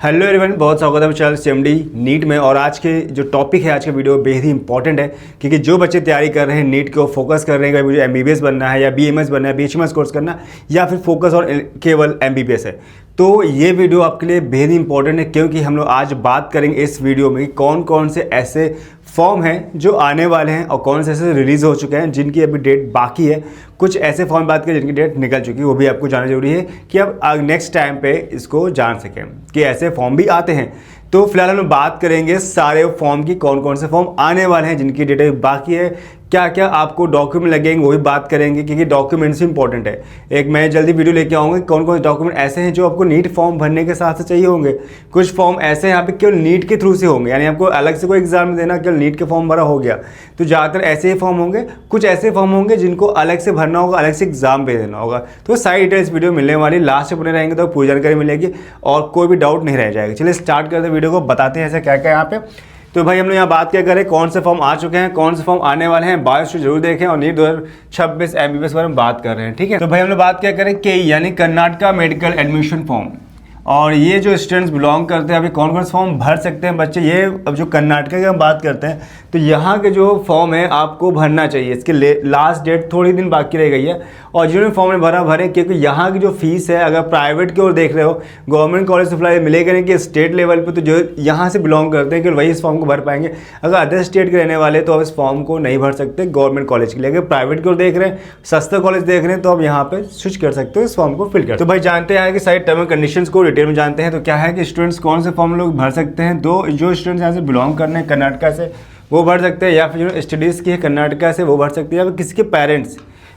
Hello everyone, बहुत स्वागत है चैनल CMD नीट में। और आज के जो टॉपिक है आज का वीडियो बेहद ही इंपॉर्टेंट है, क्योंकि जो बच्चे तैयारी कर रहे हैं नीट को फोकस कर रहे हैं, मुझे MBBS बनना है या BMS बनना है, BHMS कोर्स करना या फिर फोकस और केवल MBBS है, तो ये वीडियो आपके लिए बेहद ही इंपॉर्टेंट है। क्योंकि हम लोग आज बात करेंगे इस वीडियो में कौन कौन से ऐसे फॉर्म हैं जो आने वाले हैं और कौन से ऐसे रिलीज़ हो चुके हैं जिनकी अभी डेट बाकी है। कुछ ऐसे फॉर्म बात करें जिनकी डेट निकल चुकी है, वो भी आपको जानना जरूरी है कि आप नेक्स्ट टाइम पे इसको जान सकें कि ऐसे फॉर्म भी आते हैं। तो फिलहाल हम बात करेंगे सारे फॉर्म की, कौन कौन से फॉर्म आने वाले हैं जिनकी डेट बाकी है, क्या क्या आपको डॉक्यूमेंट लगेंगे वो भी बात करेंगे, क्योंकि डॉक्यूमेंट्स इंपॉर्टेंट है। एक मैं जल्दी वीडियो लेके आऊँगा कौन कौन से डॉक्यूमेंट ऐसे हैं जो आपको नीट फॉर्म भरने के साथ से चाहिए होंगे। कुछ फॉर्म ऐसे हैं यहाँ पे केवल नीट के थ्रू से होंगे, यानी आपको अलग से कोई एग्जाम देना, केवल नीट के फॉर्म भरा हो गया। तो ज़्यादातर ऐसे ही फॉर्म होंगे, कुछ ऐसे फॉर्म होंगे जिनको अलग से भरना होगा, अलग से एग्जाम पे देना होगा। तो सारी डिटेल्स वीडियो मिलने वाली, लास्ट में बने रहेंगे तो पूरी जानकारी मिलेगी और कोई भी डाउट नहीं रह जाएगा। चलिए स्टार्ट करते हैं वीडियो को, बताते हैं ऐसा क्या क्या यहाँ पे। तो भाई हम लोग यहाँ बात क्या करें, कौन से फॉर्म आ चुके हैं, कौन से फॉर्म आने वाले हैं, बायोस जरूर देखें और नीट 2026 MBBS बारे में बात कर रहे हैं, ठीक है। तो भाई हम लोग बात क्या करें के यानी कर्नाटका मेडिकल एडमिशन फॉर्म, और ये जो स्टूडेंट्स बिलोंग करते हैं अभी कौन कौन से फॉर्म भर सकते हैं बच्चे। ये अब जो कर्नाटका की हम बात करते हैं तो यहाँ के जो फॉर्म है आपको भरना चाहिए, इसके लास्ट डेट थोड़ी दिन बाकी रह गई है। और जिन्होंने फॉर्म में भरा भरे, क्योंकि यहाँ की जो फीस है, अगर प्राइवेट की ओर देख रहे हो, गवर्नमेंट कॉलेज से फिलहाल मिलेगा नहीं कि स्टेट लेवल पे, तो जो यहाँ से बिलोंग करते हैं कि वही इस फॉर्म को भर पाएंगे। अगर अदर स्टेट के रहने वाले तो आप इस फॉर्म को नहीं भर सकते गवर्नमेंट कॉलेज के लिए। अगर प्राइवेट की ओर देख रहे हैं, सस्ता कॉलेज देख रहे हैं, तो आप यहाँ पे स्विच कर सकते हो, इस फॉर्म को फिल कर। तो भाई जानते हैं कि सारी टर्म एंड कंडीशंस को डिटेल में जानते हैं। तो क्या है कि स्टूडेंट्स कौन से फॉर्म लोग भर सकते हैं, दो जो स्टूडेंट्स यहाँ से बिलोंग करने हैं कर्नाटका से वो भर सकते हैं, या फिर जो स्टडीज़ की है कर्नाटका से वो भर सकते हैं, या फिर किसी के पेरेंट्स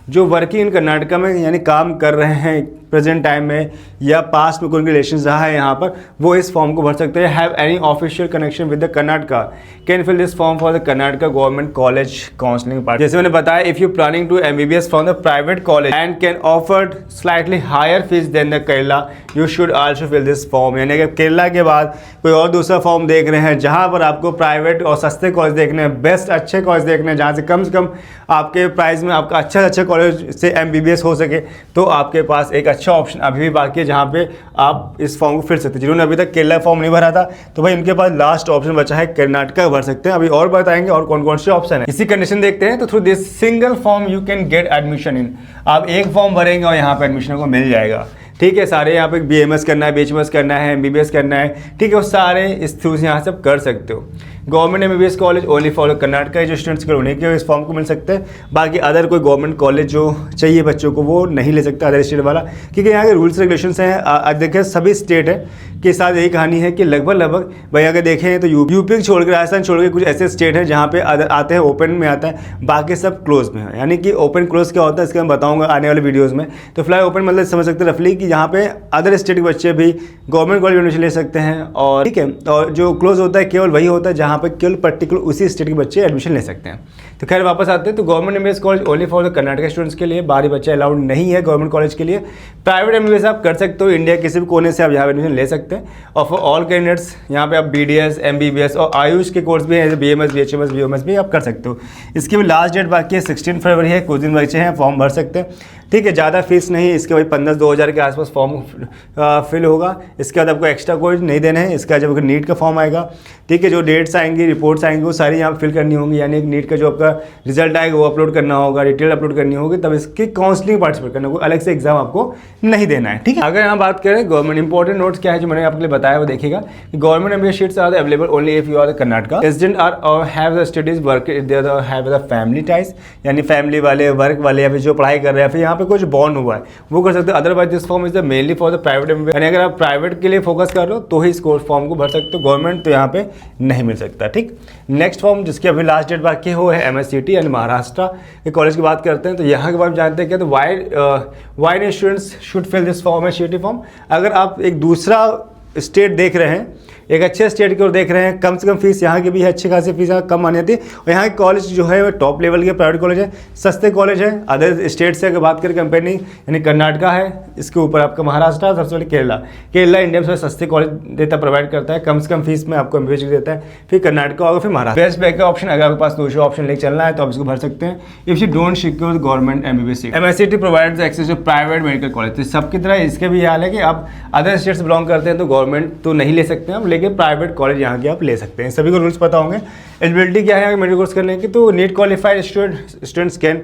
जो वर्किंग इन कर्नाटका में यानी काम कर रहे हैं प्रेजेंट टाइम में या पास्ट में कोई रिलेशन रहा है यहाँ पर, वो इस फॉर्म को भर सकते हैं। Have any official connection with the Karnataka can fill this form for the Karnataka government college counselling part. जैसे मैंने बताया, if you planning to MBBS from the private college and can afford slightly higher fees than the Kerala, you should also fill this form. यानी कि केरला के बाद कोई और दूसरा फॉर्म देख रहे हैं जहाँ पर आपको प्राइवेट और सस्ते कॉलेज देखने हैं, बेस्ट अच्छे कॉलेज देखने हैं, जहाँ से कम आपके प्राइस में आपका अच्छा कॉलेज से MBBS हो सके, तो आपके पास एक अच्छा ऑप्शन अभी भी बाकी है जहाँ पे आप इस फॉर्म को फिर सकते हैं। जिन्होंने अभी तक केरला फॉर्म नहीं भरा था तो भाई उनके पास लास्ट ऑप्शन बचा है कर्नाटका भर सकते हैं। अभी और बताएंगे और कौन कौन से ऑप्शन है, इसी कंडीशन देखते हैं। तो through this single form you can get admission in, आप एक फॉर्म भरेंगे और यहाँ पे एडमिशन को मिल जाएगा, ठीक है। सारे यहाँ पे BMS करना है, BHMS करना है, MBBS करना है, ठीक है, वो सारे इस थ्रू से यहाँ से आप कर सकते हो। Government MBBS college only for Karnataka जो स्टूडेंट्स कर उन्हीं के इस फॉर्म को मिल सकते हैं। बाकी अदर कोई गवर्नमेंट कॉलेज जो चाहिए बच्चों को वो नहीं ले सकता अदर स्टेट वाला, क्योंकि यहाँ के रूल्स रेगुलेशंस हैं। देखिए सभी स्टेट है के साथ यही कहानी है कि लगभग भाई अगर देखें तो यूपी छोड़ के, राजस्थान छोड़ के कुछ ऐसे स्टेट हैं जहाँ पे आते हैं ओपन में आता है, बाकी सब क्लोज में है। यानी कि ओपन क्लोज क्या होता है इसके मैं बताऊँगा आने वाले वीडियोज़ में। तो फिलहाल ओपन मतलब समझ सकते हैं रफली कि यहाँ पे अदर स्टेट के बच्चे भी गवर्नमेंट कॉलेज में एडमिशन ले सकते हैं, और ठीक है। और जो क्लोज होता है केवल वही होता है जहाँ पे केवल पर्टिकुलर उसी स्टेट के बच्चे एडमिशन ले सकते हैं। तो खैर वापस आते हैं, तो government MBBS college only for the Karnataka students के लिए, बाहरी बच्चे अलाउड नहीं है गवर्नमेंट कॉलेज के लिए। प्राइवेट MBBS आप कर सकते हो, इंडिया किसी भी कोने से आप यहाँ एडमिशन ले सकते हैं। और फॉर ऑल कैंडिडेट्स यहाँ पे आप BDS MBBS और आयुष के कोर्स भी हैं, BMS BHMS BOMS भी आप कर सकते हो। इसकी भी लास्ट डेट बाकी है 16 फरवरी है, कुछ दिन बचे हैं, फॉर्म भर सकते हैं, ठीक है। ज़्यादा फीस नहीं, इसके भाई 15-2000 के आसपास फॉर्म फिल होगा। इसके बाद आपको एक्स्ट्रा कोई नहीं देना है। इसका जब नीट का फॉर्म आएगा, ठीक है, जो डेट्स आएंगी, रिपोर्ट्स आएंगी, वो सारी यहाँ फिल करनी होंगी। यानी नीट का जो आपका रिजल्ट आएगा वो अपलोड करना होगा, डिटेल अपलोड करनी होगी, तब इसकी काउंसलिंग पार्टिसिपेट करना होगा, अलग से एग्जाम आपको नहीं देना है, ठीक है। अगर यहाँ बात करें गवर्नमेंट इंपॉर्टेंट नोट्स क्या है जो मैंने आपके लिए बताया वो देखिएगा कि government MBBS seats are available only if you are the Karnataka resident or और have the studies work have the family ties, यानी फैमिली वाले, वर्क वाले, या फिर जो पढ़ाई कर रहे हैं, फिर यहाँ पे कुछ बॉन्ड हुआ है वो कर सकते हो। Otherwise this form is the mainly for the private MBBS, यानी अगर आप प्राइवेट के लिए फोकस कर रहे हो तो ही इस कोर्स फॉर्म को भर सकते हो, गवर्नमेंट तो यहाँ पे नहीं मिल सकता, ठीक। नेक्स्ट फॉर्म जिसकी अभी लास्ट डेट बाकी हो है MSCT यानी महाराष्ट्र के कॉलेज की बात करते हैं। तो यहाँ के बारे में जानते हैं क्या, तो why students should fill this form MSCT form. अगर आप एक दूसरा स्टेट देख रहे हैं, एक अच्छे स्टेट की ओर देख रहे हैं, कम से कम फीस यहाँ की भी है, अच्छी खासी फीस यहाँ कम मानी जाती है। और यहाँ के कॉलेज जो है वो टॉप लेवल के प्राइवेट कॉलेज है, सस्ते कॉलेज है। अदर स्टेट से अगर बात करें कंपेयरिंग, यानी कर्नाटका है, इसके ऊपर आपका महाराष्ट्र, सबसे पहले केरला इंडिया में सस्ते कॉलेज देता प्रोवाइड करता है, कम से कम फीस में आपको MBBS देता है। फिर कर्नाटका होगा, फिर महाराष्ट्र। बेस्ट बैक का ऑप्शन अगर आपके पास दूसरा ऑप्शन लेके चलना है तो आप इसको भर सकते हैं। If you don't secure government MBBS seat, MICT provides access to private medical college. तो सबकी तरह इसके भी हाल है कि आप अदर स्टेट से बिलोंग करते हैं तो गवर्नमेंट तो नहीं ले सकते हैं आप, लेकिन प्राइवेट कॉलेज यहाँ के आप ले सकते हैं। सभी को रूल्स पता होंगे। एलिजिबिलिटी क्या है मेडिकल कोर्स करने की, तो NEET qualified students can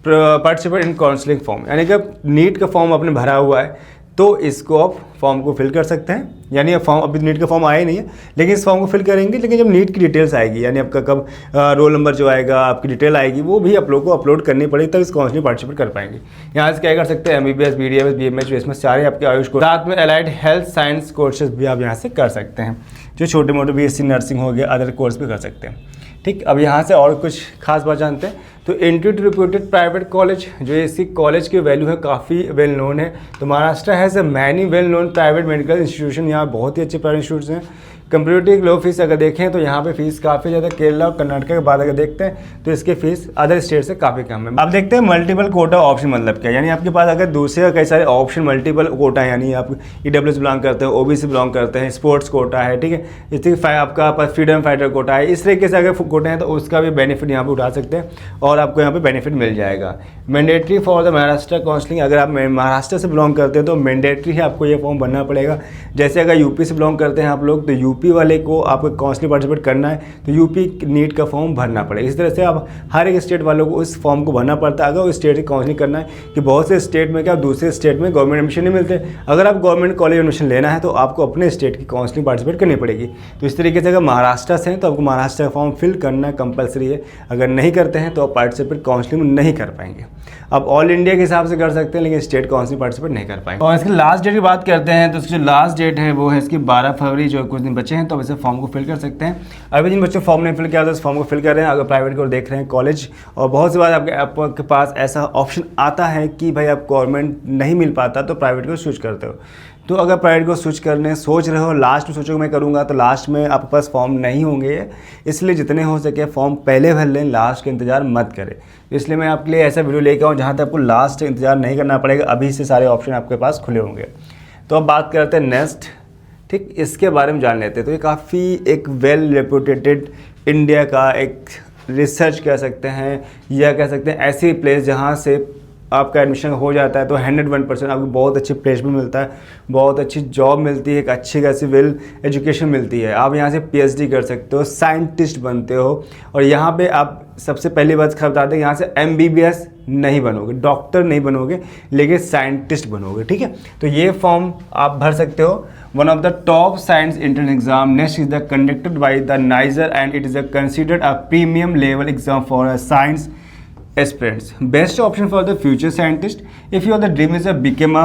participate in counselling form, यानी कि नीट का फॉर्म आपने भरा हुआ है तो इसको आप फॉर्म को फिल कर सकते हैं। यानी फॉर्म, अभी नीट का फॉर्म आया ही नहीं है, लेकिन इस फॉर्म को फिल करेंगे। लेकिन जब नीट की डिटेल्स आएगी, यानी आपका कब रोल नंबर जो आएगा, आपकी डिटेल आएगी, वो भी आप लोग को अपलोड करनी पड़ेगी, तब इस काउंसलिंग पार्टिसिपेट कर पाएंगे। यहाँ से क्या कर सकते हैं, MBBS, BDMS, BMS, BSMS सारे आपके आयुष कोर्स, साथ में एलाइड हेल्थ साइंस कोर्सेज भी आप यहाँ से कर सकते हैं। जो छोटे मोटे BSc नर्सिंग हो गया, अदर कोर्स भी कर सकते हैं। ठीक, अब यहाँ से और कुछ खास बात जानते हैं। तो entry to reputed private college, जो इसकी कॉलेज की वैल्यू है काफ़ी वेल नोन है। तो Maharashtra has a many well known private medical institution, यहाँ बहुत ही अच्छे प्राइवेट इंस्टीट्यूट्स हैं। कंपेरेटिव लो फीस अगर देखें तो यहाँ पे फीस काफ़ी ज़्यादा, केरला और कर्नाटक के बाद अगर देखते हैं तो इसके फीस अदर स्टेट से काफ़ी कम है। अब देखते हैं मल्टीपल कोटा ऑप्शन मतलब क्या, यानी आपके पास अगर दूसरे कई सारे ऑप्शन मल्टीपल कोटा है, यानी आप EWS बिलोंग करते हैं, OBC बिलोंग करते हैं, स्पोर्ट्स कोटा है, ठीक है, इस तरीके आपका पास फ्रीडम फाइटर कोटा है, इस तरीके से अगर कोटा है तो उसका भी बेनिफिट यहाँ पर उठा सकते हैं और आपको यहाँ पर बेनिफिट मिल जाएगा। Mandatory for the Maharashtra counselling, अगर आप महाराष्ट्र से बिलोंग करते हैं तो मैंडेटरी है, आपको ये फॉर्म भरना पड़ेगा। जैसे अगर यूपी से बिलोंग करते हैं आप लोग, तो यूपी वाले को आपको काउंसलिंग पार्टिसिपेट करना है तो यूपी नीट का फॉर्म भरना पड़ेगा। इस तरह से आप हर एक स्टेट वालों को उस फॉर्म को भरना पड़ता है अगर उस स्टेट की काउंसलिंग करना है। कि बहुत से स्टेट में क्या, दूसरे स्टेट में गवर्नमेंट एडमिशन नहीं मिलते। अगर आप गवर्नमेंट कॉलेज एडमिशन लेना है तो आपको अपने स्टेट की काउंसलिंग पार्टिसिपेट करनी पड़ेगी। तो इस तरीके से अगर महाराष्ट्र से हैं तो आपको महाराष्ट्र का फॉर्म फिल करना कंपलसरी है। अगर नहीं करते हैं तो आप पार्टिसिपेट काउंसलिंग नहीं कर पाएंगे। अब ऑल इंडिया के हिसाब से कर सकते हैं, लेकिन स्टेट काउंसलिंग पार्टिसिपेट नहीं कर पाएंगे। और इसकी लास्ट डेट की बात करते हैं तो इसकी जो लास्ट डेट है वो है इसकी 12 फरवरी, जो कुछ दिन बचे हैं तो वैसे फॉर्म को फिल कर सकते हैं। अभी जिन बच्चों फॉर्म नहीं फिल किया तो इस फॉर्म को फिल कर रहे हैं, अगर प्राइवेट को देख रहे हैं कॉलेज, और बहुत सी बार आपके पास ऐसा ऑप्शन आता है कि भाई आप गवर्नमेंट नहीं मिल पाता तो प्राइवेट को स्विच करते हो। तो अगर प्राइवेट को स्विच करने सोच रहे हो, लास्ट में सोचो मैं करूँगा, तो लास्ट में आपके पास फॉर्म नहीं होंगे। इसलिए जितने हो सके फॉर्म पहले भर लें, लास्ट का इंतजार मत करें। इसलिए मैं आपके लिए ऐसा वीडियो लेकर आऊँ जहाँ तक आपको लास्ट इंतजार नहीं करना पड़ेगा, अभी से सारे ऑप्शन आपके पास खुले होंगे। तो अब बात करते हैं नेक्स्ट, ठीक, इसके बारे में जान लेते हैं। तो ये काफ़ी एक वेल रेपुटेटेड इंडिया का एक रिसर्च कह सकते हैं, या कह सकते हैं ऐसी प्लेस जहाँ से आपका एडमिशन हो जाता है तो 101% आपको बहुत अच्छी प्लेसमेंट मिलता है, बहुत अच्छी जॉब मिलती है, एक अच्छी खासी वेल एजुकेशन मिलती है। आप यहाँ से PhD कर सकते हो, साइंटिस्ट बनते हो। और यहाँ पे आप सबसे पहली बात बता दें, यहाँ से MBBS नहीं बनोगे, डॉक्टर नहीं बनोगे, लेकिन साइंटिस्ट बनोगे, ठीक है। तो ये फॉर्म आप भर सकते हो। One of the top science entrance exam next is the conducted by the niger and it is considered a premium level exam for a science aspirants. Best option for the future scientist. If your the dream is to become a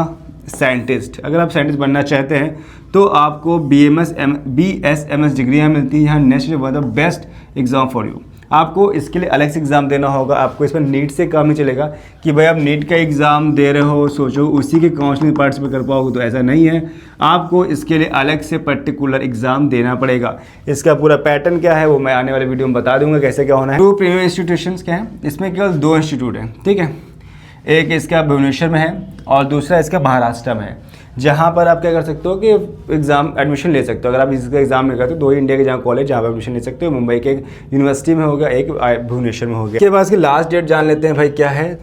scientist, अगर आप scientist बनना चाहते हैं तो आपको BSMS degree यहाँ मिलती है। यहाँ next one the best exam for you. आपको इसके लिए अलग से एग्ज़ाम देना होगा। आपको इसमें नीट से काम नहीं चलेगा कि भाई आप नीट का एग्ज़ाम दे रहे हो, सोचो उसी के काउंसलिंग पार्टिसिपेट कर पाओगे, तो ऐसा नहीं है। आपको इसके लिए अलग से पर्टिकुलर एग्ज़ाम देना पड़ेगा। इसका पूरा पैटर्न क्या है वो मैं आने वाले वीडियो में बता दूंगा कैसे क्या होना है। 2 प्रीमियम इंस्टीट्यूशंस क्या हैं, इसमें केवल 2 इंस्टीट्यूट हैं, ठीक है। एक इसका भुवनेश्वर में है और दूसरा इसका महाराष्ट्र में है, जहाँ पर आप क्या कर सकते हो कि एग्ज़ाम एडमिशन ले सकते हो। अगर आप इसका एग्जाम नहीं करते, 2 इंडिया के जहाँ कॉलेज जहाँ पर एडमिशन ले सकते हो, मुंबई के एक यूनिवर्सिटी में होगा, एक भुवनेश्वर में होगा। इसके बाद इसकी लास्ट डेट जान लेते हैं भाई क्या है।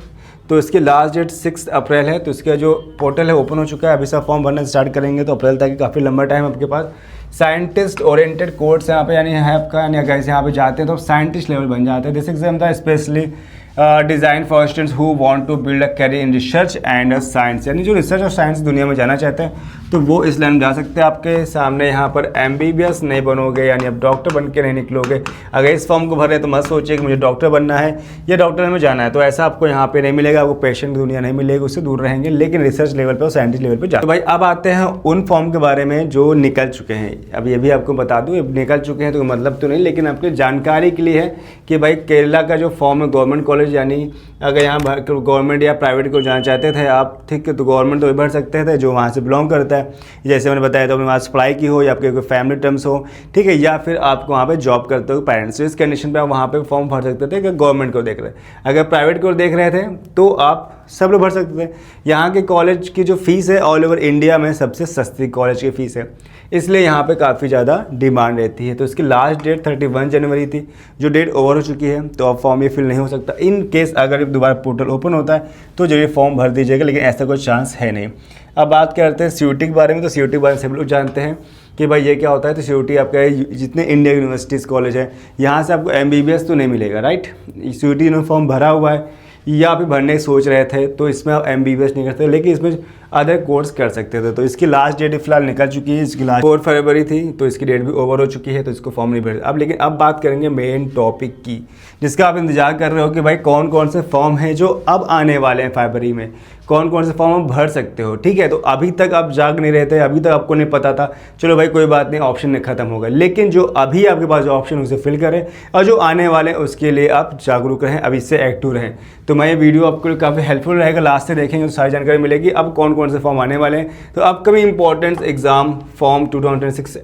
तो इसकी लास्ट डेट 6 अप्रैल है। तो इसका जो पोर्टल है ओपन हो चुका है, अभी सब फॉर्म भरना स्टार्ट करेंगे तो अप्रैल तक काफ़ी लंबा टाइम आपके पास। साइंटिस्ट ओरिएंटेड कोर्स यहाँ पे यानी है आपका, यानी अगर यहाँ पे जाते हैं तो साइंटिस्ट लेवल बन जाते हैं। दिस एग्जाम था specially designed for students who want to build a career in research and science, यानी जो रिसर्च और साइंस दुनिया में जाना चाहते हैं तो वो इस लाइन में जा सकते हैं। आपके सामने यहाँ पर MBBS नहीं बनोगे, यानी आप डॉक्टर बन के नहीं निकलोगे। अगर इस फॉर्म को भर रहे तो मत सोचिए कि मुझे डॉक्टर बनना है या डॉक्टर में जाना है, तो ऐसा आपको यहाँ पे नहीं मिलेगा। आपको पेशेंट दुनिया नहीं मिलेगी, उससे दूर रहेंगे, लेकिन रिसर्च लेवल पर और साइंटिस्ट लेवल पर जा। तो भाई अब आते हैं उन फॉर्म के बारे में जो निकल चुके हैं। अब ये भी आपको बता दूँ, निकल चुके हैं तो मतलब तो नहीं, लेकिन आपकी जानकारी के लिए है कि भाई केरला का जो फॉर्म है गवर्नमेंट कॉलेज, यानी अगर यहाँ गवर्नमेंट या प्राइवेट को जाना चाहते थे आप, ठीक है, तो गवर्नमेंट तो भर सकते थे जो वहाँ से बिलोंग करता है। मिलता है, जैसे मैंने बताया तो अपने पास पढ़ाई की हो या आपके कोई फैमिली टर्म्स हो, ठीक है, या फिर आपको वहाँ पे जॉब करते हो पेरेंट्स, इस कंडीशन पे आप वहाँ पे फॉर्म भर सकते थे अगर गवर्नमेंट को देख रहे हैं। अगर प्राइवेट को देख रहे थे तो आप सब लोग भर सकते थे। यहाँ के कॉलेज की जो फ़ीस है ऑल ओवर इंडिया में सबसे सस्ती कॉलेज की फ़ीस है, इसलिए यहाँ पे काफ़ी ज़्यादा डिमांड रहती है। तो इसकी लास्ट डेट 31 जनवरी थी, जो डेट ओवर हो चुकी है, तो अब फॉर्म ये फिल नहीं हो सकता। इन केस अगर दोबारा पोर्टल ओपन होता है तो जरूर फॉर्म भर दीजिएगा, लेकिन ऐसा कोई चांस है नहीं। अब बात करते हैं CUET के बारे में। तो CUET के बारे में सब लोग जानते हैं कि भाई ये क्या होता है। तो CUET आपका जितने इंडियन यूनिवर्सिटीज़ कॉलेज है यहाँ से आपको MBBS तो नहीं मिलेगा, राइट। CUET इन्होंने फॉर्म भरा हुआ है या फिर भरने की सोच रहे थे तो इसमें आप MBBS नहीं करते, लेकिन इसमें अदर कोर्स कर सकते थे। तो इसकी लास्ट डेट फिलहाल निकल चुकी है, इसकी लास्ट 4 फरवरी थी, तो इसकी डेट भी ओवर हो चुकी है, तो इसको फॉर्म नहीं भर। अब लेकिन अब बात करेंगे मेन टॉपिक की, जिसका आप इंतजार कर रहे हो कि भाई कौन कौन से फॉर्म हैं जो अब आने वाले हैं फरवरी में, कौन कौन से फॉर्म आप भर सकते हो, ठीक है। तो अभी तक आप जाग नहीं रहे थे, अभी तक आपको नहीं पता था, चलो भाई कोई बात नहीं, ऑप्शन नहीं खत्म होगा, लेकिन जो अभी आपके पास जो ऑप्शन उसे फिल करें और जो आने वाले हैं उसके लिए आप जागरूक रहें, अभी से एक्टिव रहें। तो मैं ये वीडियो आपको काफ़ी हेल्पफुल रहेगा, लास्ट से देखेंगे तो सारी जानकारी मिलेगी अब कौन कौन से फॉर्म आने वाले हैं। तो अपकमिंग इंपॉर्टेंट एग्जाम फॉर्म 2026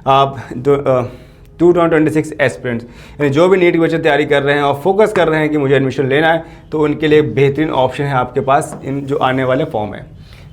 आप 2026 एस्पिरेंट्स, यानी जो भी नीट की बच्चे तैयारी कर रहे हैं और फोकस कर रहे हैं कि मुझे एडमिशन लेना है, तो उनके लिए बेहतरीन ऑप्शन है आपके पास इन जो आने वाले फॉर्म है,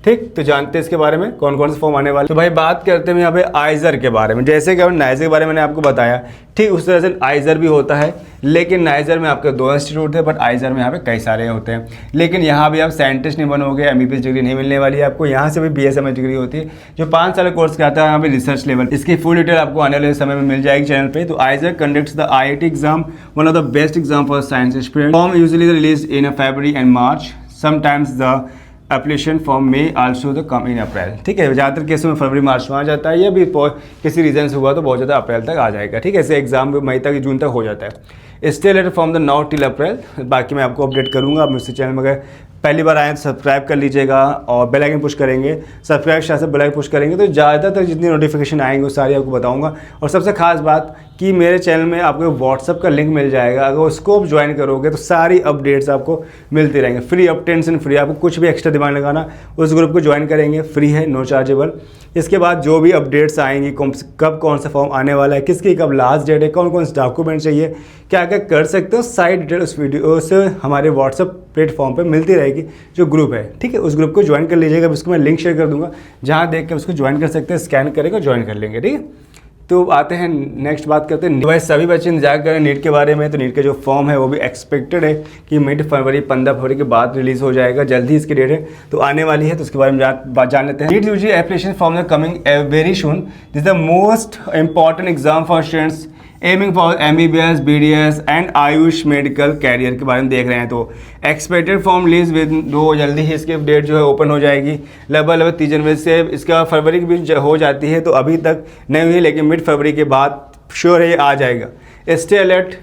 ठीक। तो जानते हैं इसके बारे में कौन कौन से फॉर्म आने वाले। तो भाई बात करते हैं यहाँ पे आइजर के बारे में। जैसे कि नाइजर के बारे में मैंने आपको बताया, ठीक उस तरह से आइजर भी होता है, लेकिन नाइजर में आपके 2 इंस्टीट्यूट थे, बट आइजर में यहाँ पे कई सारे होते हैं। लेकिन यहाँ भी आप साइंटिस्ट नहीं बनोगे, MBBS डिग्री नहीं मिलने वाली है आपको, यहाँ से भी BSMS डिग्री होती है जो 5 साल कोर्स का आता है, यहाँ पे रिसर्च लेवल। इसकी फुल डिटेल आपको आने वाले समय में मिल जाएगी चैनल पे। तो आइजर conducts the IIT exam, one of the best exam for science aspirant. Form usually release in February and March, sometimes the application form में आल्सो द कम इन अप्रैल, ठीक है। ज़्यादातर केसों में फरवरी मार्च में आ जाता है, या भी किसी रीज़न से हुआ तो बहुत ज़्यादा अप्रैल तक आ जाएगा, ठीक है। ऐसे एग्जाम मई तक जून तक हो जाता है। Stay later from the now till April. बाकी मैं आपको अपडेट करूँगा। आप मुझसे चैनल में अगर पहली बार आए तो सब्सक्राइब कर लीजिएगा और बेल आइकन पुश करेंगे, सब्सक्राइब से बेल आइकन पुश करेंगे तो ज़्यादातर जितनी नोटिफिकेशन आएंगे वो सारी आपको बताऊंगा। और सबसे खास बात कि मेरे चैनल में आपको व्हाट्सअप का लिंक मिल जाएगा, अगर उसको आप ज्वाइन करोगे तो सारी अपडेट्स आपको मिलती रहेंगे फ्री ऑफ टेंशन फ्री। आपको कुछ भी एक्स्ट्रा दिमाग लगाना, उस ग्रुप को ज्वाइन करेंगे, फ्री है, नो चार्जेबल। इसके बाद जो भी अपडेट्स आएंगी, कब कौन सा फॉर्म आने वाला है, किसकी कब लास्ट डेट है, कौन कौन से डॉक्यूमेंट चाहिए, क्या क्या कर सकते हो, सारी डिटेल उस वीडियो से हमारे व्हाट्सअप प्लेटफॉर्म पे मिलती रहेगी, जो ग्रुप है, ठीक है। उस ग्रुप को ज्वाइन कर लीजिएगा, उसको मैं लिंक शेयर कर दूंगा, जहाँ देख के उसको ज्वाइन कर सकते हैं, स्कैन करेगा ज्वाइन कर लेंगे, ठीक है। तो आते हैं नेक्स्ट बात करते हैं। भाई सभी बच्चे इंतजार करें नीट के बारे में। तो नीट का जो फॉर्म है वो भी एक्सपेक्टेड है कि मिड फरवरी 15 फरवरी के बाद रिलीज हो जाएगा, जल्दी इसकी डेट है तो आने वाली है। तो उसके बारे में जान लेते हैं। NEET UG application form coming very soon. This the most important exam for students aiming for MBBS, BDS and AYUSH medical career के बारे में देख रहे हैं। तो एक्सपेक्टेड फॉर्म रिलीज विद दो जल्दी ही इसकी डेट जो है ओपन हो जाएगी लगभग 30 जनवरी से। इसका फरवरी की भी हो जाती है, तो अभी तक नहीं हुई, लेकिन मिड फरवरी के बाद श्योर है ये आ जाएगा। स्टे अलर्ट,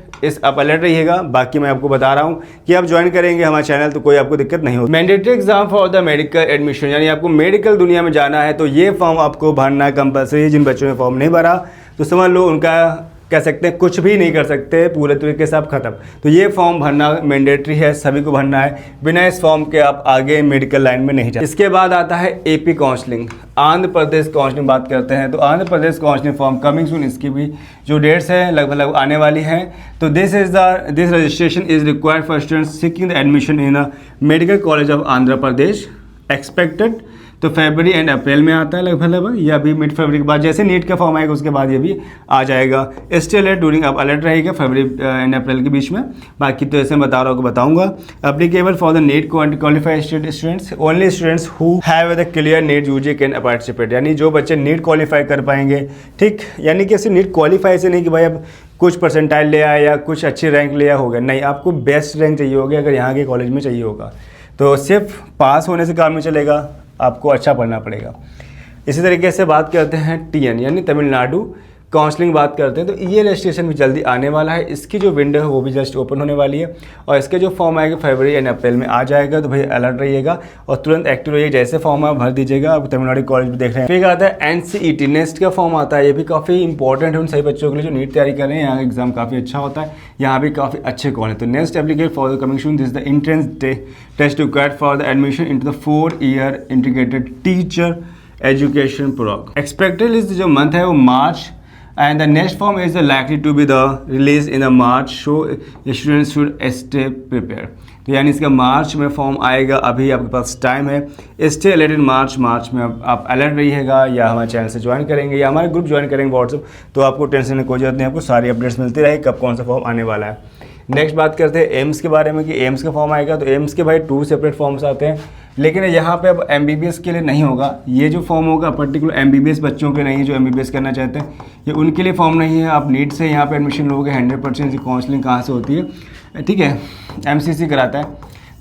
आप अलर्ट रहिएगा। बाकी मैं आपको बता रहा हूँ कि आप ज्वाइन करेंगे हमारा चैनल तो कोई आपको दिक्कत नहीं होगी। Mandatory exam for the medical admission, यानी आपको मेडिकल दुनिया में जाना है तो ये फॉर्म आपको भरना कंपलसरी है। जिन बच्चों ने फॉर्म नहीं भरा तो समझ लो उनका कह सकते हैं कुछ भी नहीं कर सकते, पूरे तरीके से आप खत्म। तो ये फॉर्म भरना मैंडेटरी है, सभी को भरना है, बिना इस फॉर्म के आप आगे मेडिकल लाइन में नहीं जा। इसके बाद आता है AP counselling, Andhra Pradesh counselling बात करते हैं। तो Andhra Pradesh counselling form coming सून, इसकी भी जो डेट्स है लगभग आने वाली हैं। तो this registration is required for students seeking the admission in a medical college of Andhra Pradesh. Expected तो फरवरी एंड अप्रैल में आता है लगभग, या भी मिड फरवरी के बाद जैसे नीट का फॉर्म आएगा उसके बाद ये भी आ जाएगा। स्टे अलर्ट ड्यूरिंग, अब अलर्ट रहेगा फरवरी एंड अप्रैल के बीच में। बाकी तो ऐसे मैं बता रहा हूँ बताऊंगा। Applicable for the NEET qualified students, only students who have the clear NEET UG can participate, यानी जो बच्चे नीट क्वालिफाई कर पाएंगे, ठीक। यानी कि सिर्फ नीट क्वालिफाई से नहीं कि भाई अब कुछ परसेंटाइल ले आया या कुछ अच्छी रैंक लिया होगा, नहीं, आपको बेस्ट रैंक चाहिए होगी अगर यहाँ के कॉलेज में चाहिए होगा। तो सिर्फ पास होने से काम नहीं चलेगा, आपको अच्छा पढ़ना पड़ेगा। इसी तरीके से बात करते हैं TN यानी तमिलनाडु काउंसलिंग बात करते हैं। तो ये रजिस्ट्रेशन भी जल्दी आने वाला है, इसकी जो विंडो है वो भी जस्ट ओपन होने वाली है और इसके जो फॉर्म आएगा फरवरी एंड अप्रैल में आ जाएगा। तो भाई अलर्ट रहिएगा और तुरंत एक्टिव रहिए, जैसे फॉर्म आप भर दीजिएगा। आप तमिलनाडु कॉलेज में देख रहे हैं। फिर आता है NCET नेस्ट का फॉर्म आता है, ये भी काफ़ी इंपॉर्टेंट है उन सभी बच्चों के लिए जो नीट तैयारी कर रहे हैं। यहाँ एग्जाम काफ़ी अच्छा होता है, यहाँ भी काफ़ी अच्छे कॉलेज है। तो next applicate for the coming soon, this the entrance test required for the admission into the 4-year integrated teacher education programme. Expected release जो मंथ है वो मार्च, and the next form is likely to be the release in the March, so students should stay prepared। तो यानी इसका मार्च में form आएगा, अभी आपके पास टाइम है। स्टे अलर्ट मार्च में आप अलर्ट रहिएगा, या हमारे चैनल से ज्वाइन करेंगे या हमारे ग्रुप ज्वाइन करेंगे व्हाट्सअप, तो आपको टेंशन की कोई जरूरत नहीं, आपको सारी अपडेट्स मिलती रहेगी कब कौन सा फॉर्म आने वाला है। नेक्स्ट बात करते हैं एम्स के बारे में कि एम्स का फॉर्म आएगा। तो एम्स के भाई 2 सेपरेट फॉर्म्स आते हैं, लेकिन यहाँ पे अब MBBS के लिए नहीं होगा। ये जो फॉर्म होगा पर्टिकुलर MBBS बच्चों के नहीं है, जो MBBS करना चाहते हैं, ये उनके लिए फॉर्म नहीं है। आप नीट से यहाँ पे एडमिशन लोगे, 100% काउंसलिंग कहाँ से होती है, ठीक है, MCC कराता है,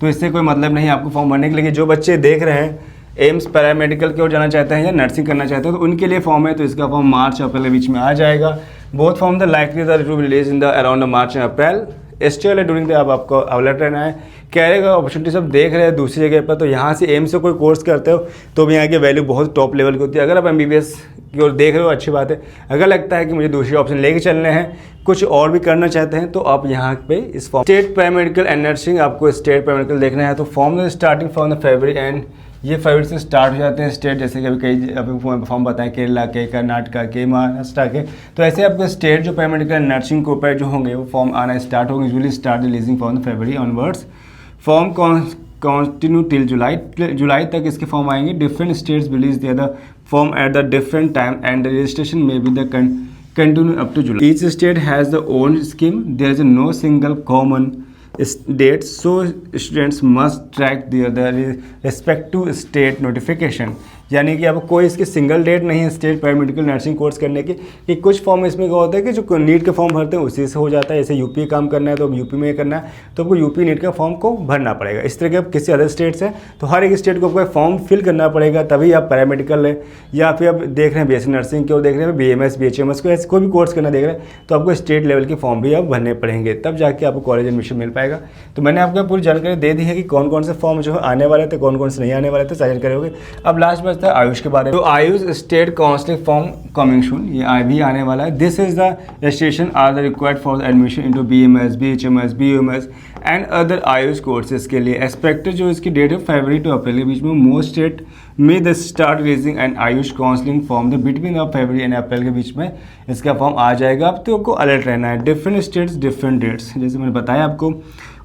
तो इससे कोई मतलब नहीं है आपको फॉर्म भरने के लिए। जो बच्चे देख रहे हैं एम्स पैरामेडिकल की ओर जाना चाहते हैं या नर्सिंग करना चाहते हैं, तो उनके लिए फॉर्म है। तो इसका फॉर्म मार्च अप्रैल के बीच में आ जाएगा। Both form the likely the two release in the around March and April. Still during the, अब आपको अलर्ट रहना है। कैरियर का अपॉर्चुनिटी सब देख रहे हैं दूसरी जगह पर, तो यहाँ से एम्स से कोई कोर्स करते हो तो भी यहाँ की वैल्यू बहुत टॉप लेवल की होती है। अगर आप MBBS की ओर देख रहे हो अच्छी बात है, अगर लगता है कि मुझे दूसरे ऑप्शन लेके चलने हैं, कुछ और भी करना चाहते हैं, तो आप यहाँ पे इस form state paramedical and nursing, आपको स्टेट पैरामेडिकल देखना है। तो form starting from the February and ये फरवरी से स्टार्ट हो जाते हैं स्टेट, जैसे कि अभी कई अभी फॉर्म बताएं केरला के, कर्नाटका के, महाराष्ट्र के, तो ऐसे आपके स्टेट जो पैरामेडिकल नर्सिंग कोपर जो होंगे वो फॉर्म आना स्टार्ट होंगे। Usually start releasing from February onwards. Form continue till July तक इसके फॉर्म आएंगे। डिफरेंट स्टेट्स रिलीज दिया the form at the different time and the registration may be the continue up to July. Each state has the own scheme, there is no single common dates, so students must track their respective state notification। यानी कि अब कोई इसकी single date नहीं है state paramedical nursing course करने की, कि कुछ फॉर्म इसमें क्या होता है कि जो नीट का फॉर्म भरते हैं उसी से हो जाता है। जैसे यूपी काम करना है तो यूपी में करना है, तो आपको यूपी नीट का फॉर्म को भरना पड़ेगा। इस तरह के अब किसी अदर स्टेट से, तो हर एक स्टेट को आपको फॉर्म फिल करना पड़ेगा, तभी आप पैरामेडिकल लें, या फिर आप देख रहे हैं BSc नर्सिंग की ओर देख रहे हैं, BMS BHMS को ऐसे कोई भी कोर्स करना देख रहे हैं, तो आपको स्टेट लेवल के फॉर्म भी आप भरने पड़ेंगे, तब जाके आपको कॉलेज एडमिशन मिल पाएगा। तो मैंने आपको पूरी जानकारी दे दी है कि कौन कौन से फॉर्म जो आने वाले थे, कौन कौन से नहीं आने वाले थे, सारी जानकारी होगी। अब लास्ट बचता है आयुष के बारे में। तो AYUSH state counselling form coming soon, ये भी आने वाला है। This is the registration are the required for the admission into BMS BHMS BUMS and other AYUSH courses के लिए। एक्सपेक्टेड जो इसकी डेट है फरवरी टू अप्रैल के बीच में। मोस्ट स्टेट में the start releasing and Ayush counselling form the between of February and April के बीच में इसका फॉर्म आ जाएगा। अब तो आपको अलर्ट रहना है। डिफरेंट स्टेट्स डिफरेंट डेट्स, जैसे मैंने बताया आपको।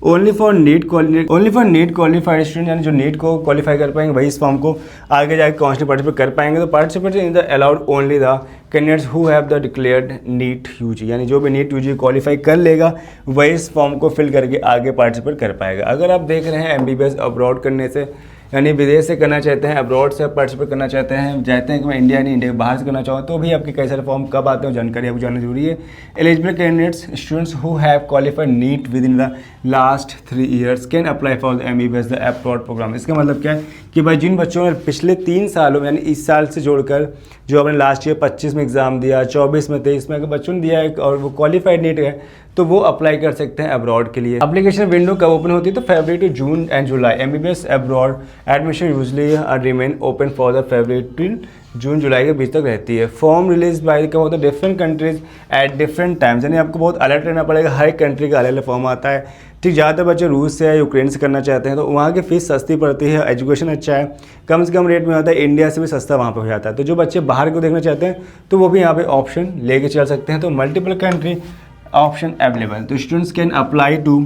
Only for NEET qualified student, यानी जो नीट को क्वालिफाई कर पाएंगे वही इस फॉर्म को आगे जाकर काउंसलिंग पार्टिसिपेट कर पाएंगे। तो participate in the allowed only the candidates who have the declared NEET UG, यानी जो भी नीट UG क्वालिफाई कर लेगा वही इस फॉर्म को फिल करके आगे पार्टिसिपेट कर पाएगा। अगर आप देख रहे हैं MBBS अब्रॉड करने से, यानी विदेश से करना चाहते हैं, अब्रॉड से पार्टिसिपेट करना चाहते हैं, चाहते हैं कि मैं इंडिया नहीं इंडिया बाहर से करना चाहूँ, तो भी आपके कई सारे फॉर्म कब आते हैं जानकारी आपको जानना जरूरी है। Eligible candidates students who have qualified NEET within the last 3 years can apply for the MBBS the abroad programme. इसका मतलब क्या है कि भाई जिन बच्चों ने पिछले 3 सालों यानी इस साल से जोड़कर जो आपने लास्ट ईयर 25 में एग्जाम दिया, 24 में 23 में अगर बच्चों ने दिया है और वो क्वालिफाइड नीट है, तो वो अप्लाई कर सकते हैं अब्रॉड के लिए। एप्लीकेशन विंडो कब ओपन होती है? तो February to June and July. MBBS abroad admission usually remain open for the February to June July के बीच तक रहती है। फॉर्म रिलीज बाय कब होता है? Different countries at different times, यानी आपको बहुत अलर्ट रहना पड़ेगा। हर कंट्री का अलग अलग फॉर्म आता है। ठीक, ज़्यादातर बच्चे रूस से या यूक्रेन से करना चाहते हैं, तो वहाँ की फ़ीस सस्ती पड़ती है, एजुकेशन अच्छा है, कम से कम रेट में होता है, इंडिया से भी सस्ता वहाँ पे हो जाता है। तो जो बच्चे बाहर को देखना चाहते हैं तो वो भी यहाँ पे ऑप्शन लेके चल सकते हैं। तो मल्टीपल कंट्री ऑप्शन अवेलेबल। तो students can apply to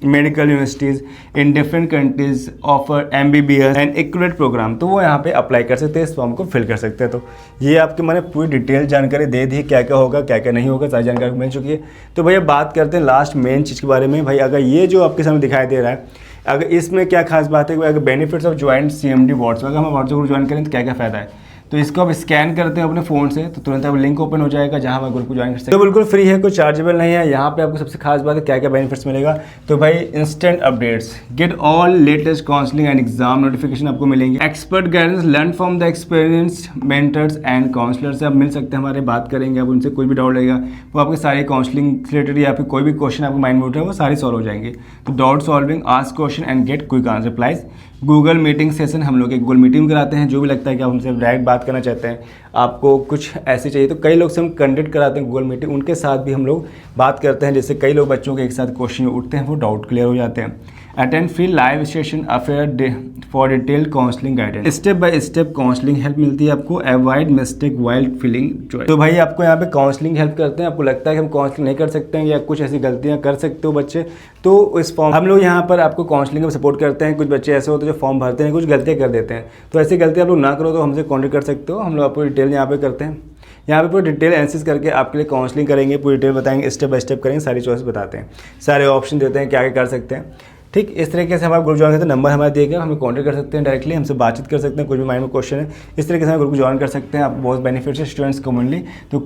medical universities in different countries offer MBBS and equivalent program, तो वो यहाँ पे अप्लाई कर सकते हैं, इस फॉर्म को फिल कर सकते हैं। तो ये आपके मैंने पूरी डिटेल जानकारी दे दी, क्या क्या होगा क्या क्या नहीं होगा, सारी जानकारी मिल चुकी है। तो भैया बात करते हैं लास्ट मेन चीज़ के बारे में। भाई अगर ये जो आपके सामने दिखाई दे रहा है, अगर इसमें क्या खास बात है कि अगर benefits of joint CMD WhatsApp, अगर हम व्हाट्सएप ग्रुप ज्वाइन करें तो क्या क्या फ़ायदा है, तो इसको आप स्कैन करते हैं अपने फ़ोन से तो तुरंत आप लिंक ओपन हो जाएगा जहां आप ग्रुप को ज्वाइन कर सकते हैं। तो बिल्कुल फ्री है, कोई चार्जेबल नहीं है। यहाँ पे आपको सबसे खास बात है क्या क्या बेनिफिट्स मिलेगा, तो भाई instant updates, get all latest counselling and exam notification आपको मिलेंगे। Expert guidance learn from the experienced mentors and counsellor से आप मिल सकते हैं, हमारे बात करेंगे, आप उनसे कोई भी डाउट रहेगा वो आपके सारे काउंसलिंग रिलेटेड या फिर कोई भी क्वेश्चन आपको माइंड में उठ रहा है वो सारे सॉल्व हो जाएंगे। तो doubt solving, ask question and get quick answer replies. Google meeting session, हम लोग एक गूगल मीटिंग कराते हैं, जो भी लगता है कि आप हमसे डायरेक्ट बात करना चाहते हैं, आपको कुछ ऐसे चाहिए, तो कई लोग से हम कंडक्ट कराते हैं गूगल मीटिंग, उनके साथ भी हम लोग बात करते हैं। जैसे कई लोग बच्चों के एक साथ क्वेश्चन उठते हैं, वो डाउट क्लियर हो जाते हैं। Attend free live session affair for detail counselling guidance, step by step counselling help मिलती है आपको, avoid mistake wild feeling Joy. तो भाई आपको यहाँ पे काउंसलिंग हेल्प करते हैं। आपको लगता है कि हम काउंसलिंग नहीं कर सकते हैं या कुछ ऐसी गलतियाँ कर सकते हो बच्चे, तो इस फॉर्म हम लोग यहाँ पर आपको काउंसलिंग में सपोर्ट करते हैं। कुछ बच्चे ऐसे होते हैं जो फॉर्म भरते हैं, कुछ गलतियाँ कर देते हैं, तो ऐसी गलतियाँ आप लोग ना करो, तो हमसे कॉन्टेक्ट कर सकते हो। हम लोग आपको डिटेल यहाँ पे करते हैं, यहाँ पे पूरी डिटेल एनालिसिस करके आपके लिए काउंसलिंग करेंगे, पूरी डिटेल बताएंगे, स्टेप बाय स्टेप करेंगे, सारी चॉइस बताते हैं, सारे ऑप्शन देते हैं क्या क्या कर सकते हैं। ठीक इस तरीके से हमारा ग्रुप ज्वाइन करते हैं। नंबर हमारा दिया गया, हमें कॉन्टैक्ट कर सकते हैं डायरेक्टली, हमसे बातचीत कर सकते हैं, कुछ भी माइंड में क्वेश्चन है इस तरीके से हम ग्रुप को ज्वाइन कर सकते हैं। आप बहुत बेनिफिट्स है स्टूडेंट्स कॉमनली, तो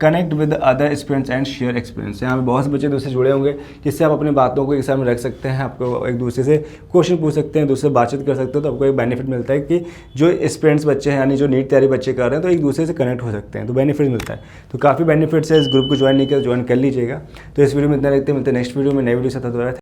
connect with other students and share experience. यहाँ पे बहुत से बच्चे दूसरे जुड़े होंगे, जिससे आप अपनी बातों को एक साथ में रख सकते हैं, आपको एक दूसरे से क्वेश्चन पूछ सकते हैं, दूसरे से बातचीत कर सकते हो, तो आपको एक बेनिफिट मिलता है कि जो स्टूडेंट्स बच्चे हैं यानी जो नीट तैयारी बच्चे कर रहे हैं, तो एक दूसरे से कनेक्ट हो सकते हैं, तो बेनिफिट मिलता है। तो काफ़ी बेनिफिट्स है, इस ग्रुप को ज्वाइन नहीं किया ज्वाइन कर लीजिएगा। तो इस वीडियो में इतना रखते हैं, मिलते हैं नेक्स्ट वीडियो में नई वीडियो से।